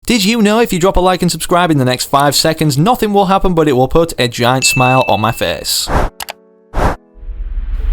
Did you know if you drop a like and subscribe in the next 5 seconds, nothing will happen but it will put a giant smile on my face?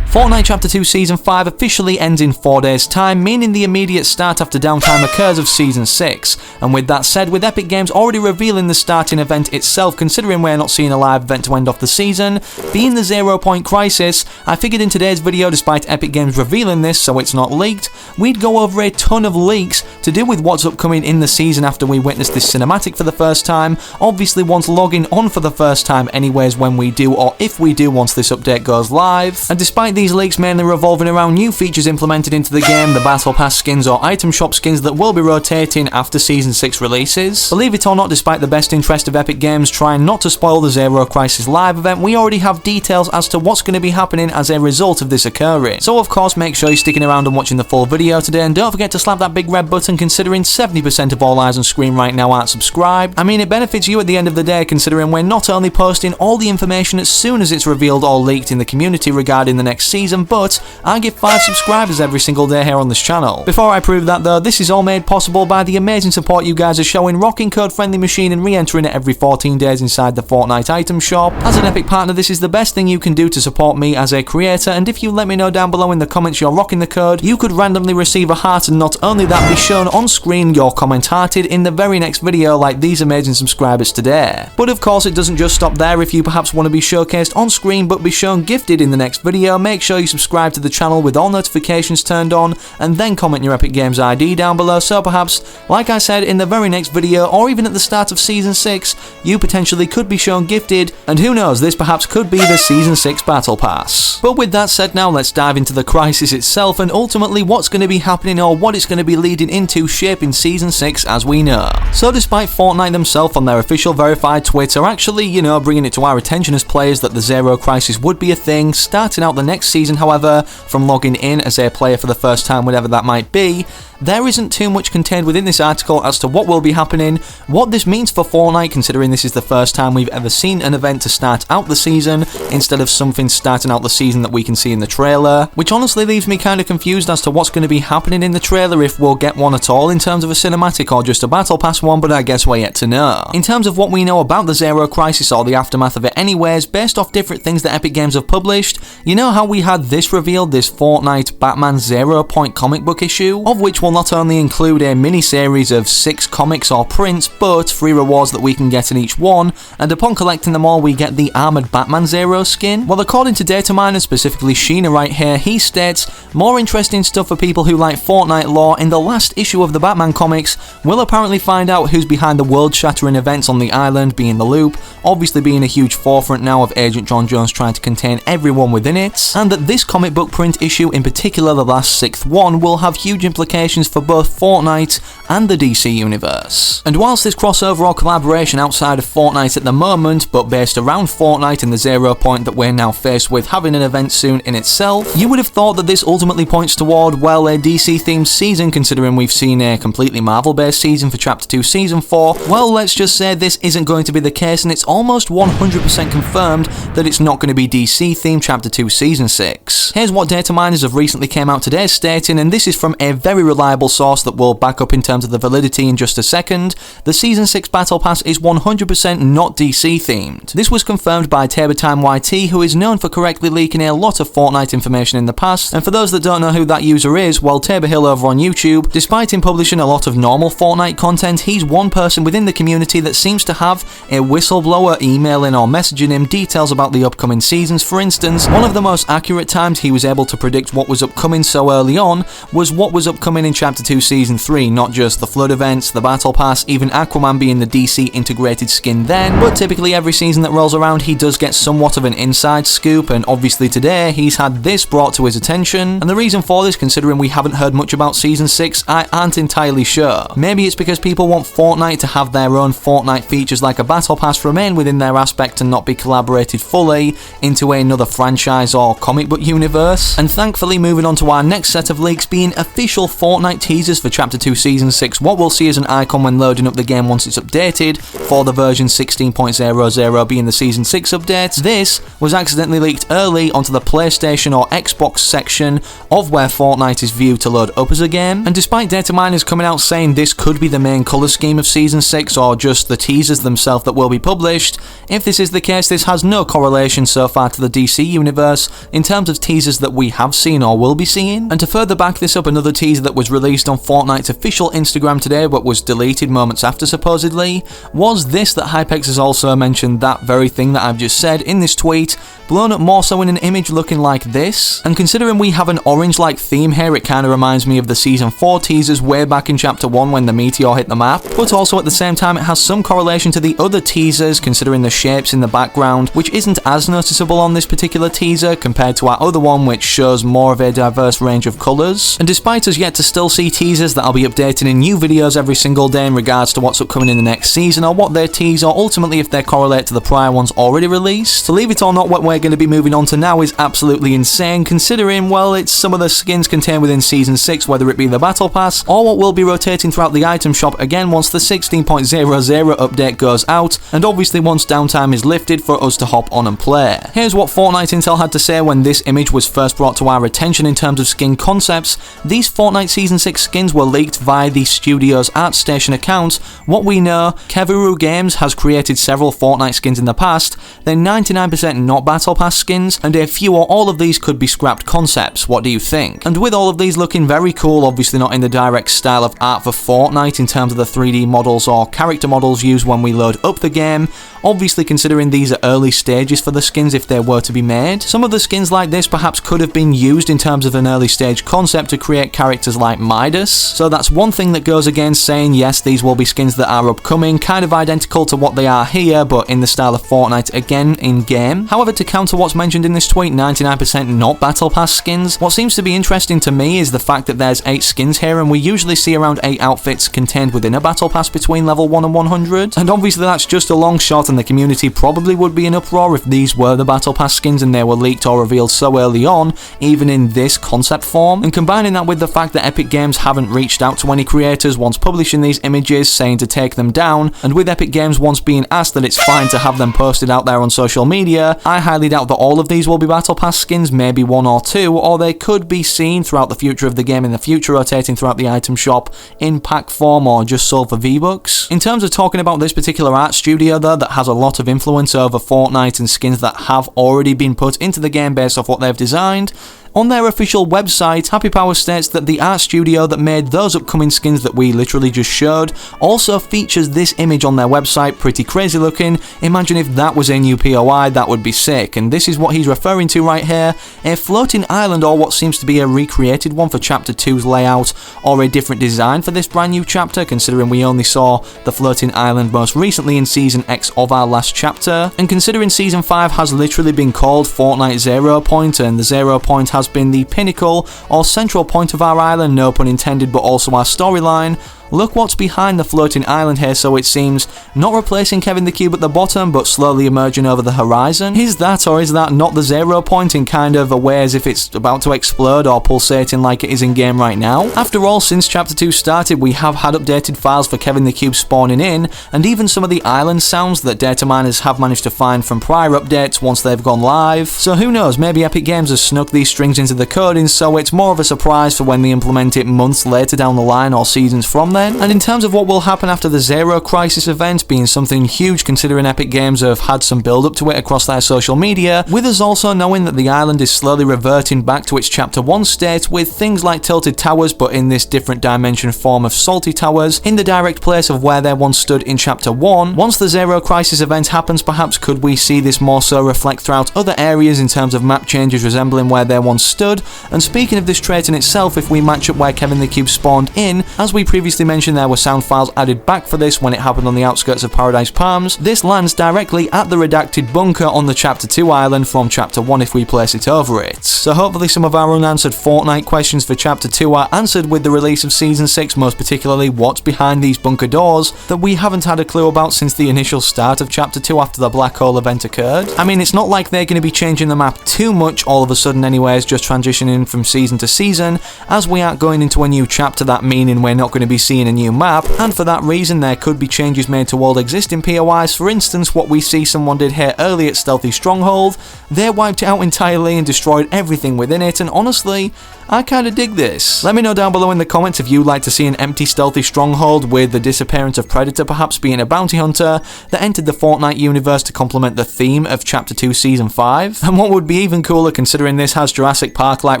Fortnite Chapter 2 Season 5 officially ends in 4 days' time, meaning the immediate start after downtime occurs of Season 6. And with that said, with Epic Games already revealing the starting event itself, considering we're not seeing a live event to end off the season, being the 0 Point Crisis, I figured in today's video, despite Epic Games revealing this so it's not leaked, we'd go over a ton of leaks to do with what's upcoming in the season after we witness this cinematic for the first time, obviously once logging on for the first time anyways when we do, or if we do once this update goes live. And despite these leaks mainly revolving around new features implemented into the game, the Battle Pass skins or item shop skins that will be rotating after Season 6 releases. Believe it or not, despite the best interest of Epic Games trying not to spoil the Zero Crisis live event, we already have details as to what's going to be happening as a result of this occurring. So of course, make sure you're sticking around and watching the full video today, and don't forget to slap that big red button considering 70% of all eyes on screen right now aren't subscribed. I mean, it benefits you at the end of the day considering we're not only posting all the information as soon as it's revealed or leaked in the community regarding the next season, but I give 5 subscribers every single day here on this channel. Before I prove that though, this is all made possible by the amazing support you guys are showing, rocking code FriendlyMachine and re-entering it every 14 days inside the Fortnite item shop. As an Epic partner, this is the best thing you can do to support me as a creator, and if you let me know down below in the comments you're rocking the code, you could randomly receive a heart, and not only that, be shown on screen your comment hearted in the very next video like these amazing subscribers today. But of course it doesn't just stop there. If you perhaps want to be showcased on screen but be shown gifted in the next video, make sure you subscribe to the channel with all notifications turned on, and then comment your Epic Games ID down below, so perhaps, like I said, in the very next video or even at the start of Season 6, you potentially could be shown gifted, and who knows, this perhaps could be the Season 6 Battle Pass. But with that said, now let's dive into the crisis itself and ultimately what's going to be happening or what it's going to be leading into shaping Season 6 as we know. So despite Fortnite themselves on their official verified Twitter actually, bringing it to our attention as players that the Zero Crisis would be a thing, starting out the next season, however, from logging in as a player for the first time, whatever that might be, there isn't too much contained within this article as to what will be happening, what this means for Fortnite considering this is the first time we've ever seen an event to start out the season instead of something starting out the season that we can see in the trailer, which honestly leaves me kind of confused as to what's going to be happening in the trailer, if we'll get one at all in terms of a cinematic or just a Battle Pass one, but I guess we're yet to know. In terms of what we know about the Zero Crisis or the aftermath of it anyways, based off different things that Epic Games have published, you know how we had this revealed, this Fortnite Batman 0 Point comic book issue, of which will not only include a mini-series of 6 comics or prints, but 3 rewards that we can get in each one, and upon collecting them all we get the Armored Batman Zero skin? Well, according to data miners, specifically Sheena right here, he states, more interesting stuff for people who like Fortnite lore. In the last issue of the Batman comics, we'll apparently find out who's behind the world-shattering events on the island, being the Loop, obviously being a huge forefront now of Agent John Jones trying to contain everyone within it, and that this comic book print issue, in particular the last 6th one, will have huge implications for both Fortnite and the DC universe. And whilst this crossover or collaboration outside of Fortnite at the moment, but based around Fortnite and the Zero Point that we're now faced with having an event soon in itself, you would have thought that this ultimately points toward, well, a DC-themed season, considering we've seen a completely Marvel-based season for Chapter 2 Season 4. Well, let's just say this isn't going to be the case, and it's almost 100% confirmed that it's not going to be DC-themed Chapter 2 Season 6. Here's what data miners have recently came out today stating, and this is from a very reliable source that will back up in terms of the validity in just a second. The Season 6 Battle Pass is 100% not DC themed. This was confirmed by TaborTimeYT, who is known for correctly leaking a lot of Fortnite information in the past, and for those that don't know who that user is, well, Tabor Hill over on YouTube, despite him publishing a lot of normal Fortnite content, he's one person within the community that seems to have a whistleblower emailing or messaging him details about the upcoming seasons. For instance, one of the most accurate times he was able to predict what was upcoming so early on was what was upcoming in Chapter 2 Season 3, not just the Flood events, the Battle Pass, even Aquaman being the DC integrated skin then, but typically every season that rolls around he does get somewhat of an inside scoop, and obviously today he's had this brought to his attention, and the reason for this, considering we haven't heard much about Season 6, I aren't entirely sure. Maybe it's because people want Fortnite to have their own Fortnite features like a Battle Pass remain within their aspect and not be collaborated fully into another franchise or comic comic book universe. And thankfully, moving on to our next set of leaks being official Fortnite teasers for Chapter 2 Season 6, what we'll see is an icon when loading up the game once it's updated, for the version 16.00 being the Season 6 update. This was accidentally leaked early onto the PlayStation or Xbox section of where Fortnite is viewed to load up as a game. And despite data miners coming out saying this could be the main colour scheme of Season 6 or just the teasers themselves that will be published, if this is the case, this has no correlation so far to the DC universe in terms of teasers that we have seen or will be seeing. And to further back this up, another teaser that was released on Fortnite's official Instagram today but was deleted moments after supposedly, was this that Hypex has also mentioned that very thing that I've just said in this tweet, blown up more so in an image looking like this. And considering we have an orange-like theme here, it kind of reminds me of the Season 4 teasers way back in Chapter 1 when the meteor hit the map, but also at the same time it has some correlation to the other teasers considering the shapes in the background, which isn't as noticeable on this particular teaser compared to our other one which shows more of a diverse range of colours. And despite us yet to still see teasers that I'll be updating in new videos every single day in regards to what's upcoming in the next season or what they tease or ultimately if they correlate to the prior ones already released, to leave it or not, what we're going to be moving on to now is absolutely insane considering, well, it's some of the skins contained within Season 6, whether it be the Battle Pass or what will be rotating throughout the item shop again once the 16.00 update goes out and obviously once downtime is lifted for us to hop on and play. Here's what Fortnite Intel had to say when this image was first brought to our attention in terms of skin concepts. These Fortnite Season 6 skins were leaked via the studio's ArtStation account. What we know, Keviru Games has created several Fortnite skins in the past. They're 99% not Battle Pass skins, and a few or all of these could be scrapped concepts. What do you think? And with all of these looking very cool, obviously not in the direct style of art for Fortnite in terms of the 3D models or character models used when we load up the game, obviously considering these are early stages for the skins if they were to be made. Some of the skins like this perhaps could have been used in terms of an early stage concept to create characters like Midas, so that's one thing that goes against saying yes, these will be skins that are upcoming, kind of identical to what they are here but in the style of Fortnite again in game. However, to counter what's mentioned in this tweet, 99% not Battle Pass skins, what seems to be interesting to me is the fact that there's 8 skins here and we usually see around 8 outfits contained within a Battle Pass between level 1 and 100, and obviously that's just a long shot and the community probably would be in uproar if these were the Battle Pass skins and they were leaked or revealed so early on, even in this concept form. And combining that with the fact that Epic Games haven't reached out to any creators once publishing these images saying to take them down, and with Epic Games once being asked that it's fine to have them posted out there on social media, I highly doubt that all of these will be Battle Pass skins, maybe 1 or 2, or they could be seen throughout the future of the game in the future rotating throughout the item shop in pack form or just sold for V-Bucks. In terms of talking about this particular art studio though that has a lot of influence over Fortnite and skins that have already been put into the game based off what they've designed, on their official website, Happy Power states that the art studio that made those upcoming skins that we literally just showed also features this image on their website, pretty crazy looking. Imagine if that was a new POI, that would be sick. And this is what he's referring to right here, a floating island or what seems to be a recreated one for Chapter 2's layout, or a different design for this brand new chapter considering we only saw the floating island most recently in Season X of our last chapter. And considering Season 5 has literally been called Fortnite 0 Point and the 0 Point has been the pinnacle or central point of our island, no pun intended, but also our storyline, look what's behind the floating island here, so it seems not replacing Kevin the Cube at the bottom but slowly emerging over the horizon. Is that or is that not the 0 point in kind of a way as if it's about to explode or pulsating like it is in game right now? After all, since Chapter 2 started we have had updated files for Kevin the Cube spawning in and even some of the island sounds that data miners have managed to find from prior updates once they've gone live. So who knows, maybe Epic Games has snuck these strings into the coding so it's more of a surprise for when they implement it months later down the line or seasons from then. And in terms of what will happen after the Zero Crisis event being something huge considering Epic Games have had some build up to it across their social media, with us also knowing that the island is slowly reverting back to its Chapter 1 state with things like tilted towers but in this different dimension form of salty towers in the direct place of where they once stood in Chapter 1. Once the Zero Crisis event happens, perhaps could we see this more so reflect throughout other areas in terms of map changes resembling where they once stood. And speaking of this trait in itself, if we match up where Kevin the Cube spawned in, as we previously previously mentioned there were sound files added back for this when it happened on the outskirts of Paradise Palms, this lands directly at the redacted bunker on the Chapter 2 island from Chapter 1 if we place it over it. So hopefully some of our unanswered Fortnite questions for Chapter 2 are answered with the release of Season 6, most particularly what's behind these bunker doors that we haven't had a clue about since the initial start of Chapter 2 after the black hole event occurred. I mean, it's not like they're going to be changing the map too much all of a sudden anyways, just transitioning from season to season, as we aren't going into a new chapter, that meaning we're not going to be seeing a new map, and for that reason there could be changes made to old existing POIs. For instance, what we see someone did here early at Stealthy Stronghold, they wiped it out entirely and destroyed everything within it, and honestly, I kinda dig this. Let me know down below in the comments if you'd like to see an empty Stealthy Stronghold with the disappearance of Predator perhaps being a bounty hunter that entered the Fortnite universe to complement the theme of Chapter 2 Season 5. And what would be even cooler, considering this has Jurassic Park-like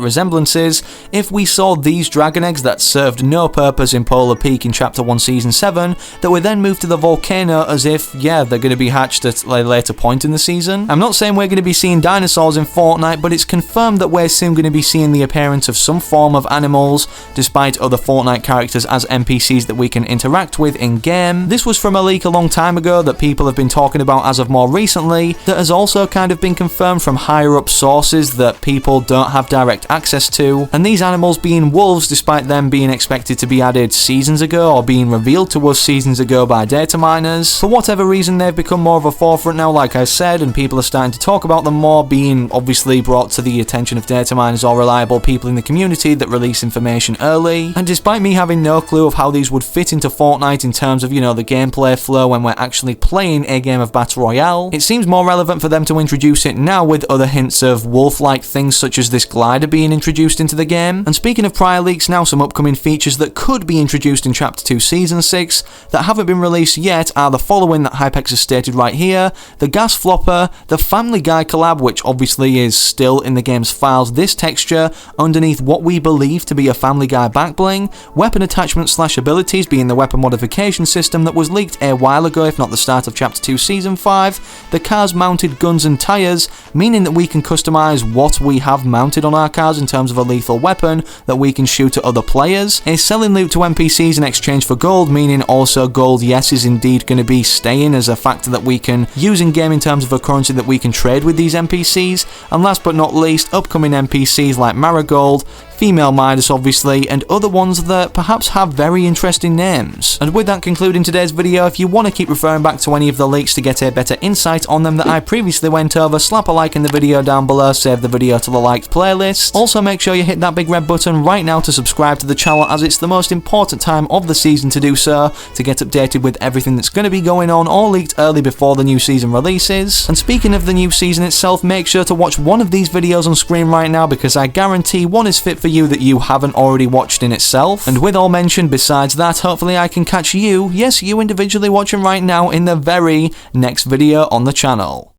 resemblances, if we saw these dragon eggs that served no purpose in Polar Peak in Chapter 1 Season 7 that were then moved to the volcano as if, yeah, they're going to be hatched at a later point in the season. I'm not saying we're going to be seeing dinosaurs in Fortnite, but it's confirmed that we're soon going to be seeing the appearance of some form of animals, despite other Fortnite characters as NPCs that we can interact with in-game. This was from a leak a long time ago that people have been talking about as of more recently, that has also kind of been confirmed from higher up sources that people don't have direct access to, and these animals being wolves, despite them being expected to be added seasons ago or being revealed to us seasons ago by data miners. For whatever reason, they've become more of a forefront now, like I said, and people are starting to talk about them more, being obviously brought to the attention of data miners or reliable people in the community that release information early. And despite me having no clue of how these would fit into Fortnite in terms of, you know, the gameplay flow when we're actually playing a game of Battle Royale, it seems more relevant for them to introduce it now with other hints of wolf-like things such as this glider being introduced into the game. And speaking of prior leaks, now some upcoming features that could be introduced in Chapter 2 Season 6 that haven't been released yet are the following that Hypex has stated right here: the gas flopper, the Family Guy collab, which obviously is still in the game's files, this texture underneath what we believe to be a Family Guy backbling, weapon attachments / abilities being the weapon modification system that was leaked a while ago, if not the start of Chapter 2 Season 5, the car's mounted guns and tyres, meaning that we can customise what we have mounted on our cars in terms of a lethal weapon that we can shoot at other players, a selling loot to NPCs in exchange for gold, meaning also gold, yes, is indeed going to be staying as a factor that we can use in game in terms of a currency that we can trade with these NPCs, and last but not least, upcoming NPCs like Marigold, Female Midas obviously, and other ones that perhaps have very interesting names. And with that concluding today's video, if you want to keep referring back to any of the leaks to get a better insight on them that I previously went over, slap a like in the video down below, save the video to the liked playlist. Also make sure you hit that big red button right now to subscribe to the channel, as it's the most important time of the season to do so, to get updated with everything that's going to be going on or leaked early before the new season releases. And speaking of the new season itself, make sure to watch one of these videos on screen right now, because I guarantee one is fit for you that you haven't already watched in itself. And with all mentioned besides that, hopefully I can catch you, yes, you individually watching right now, in the very next video on the channel.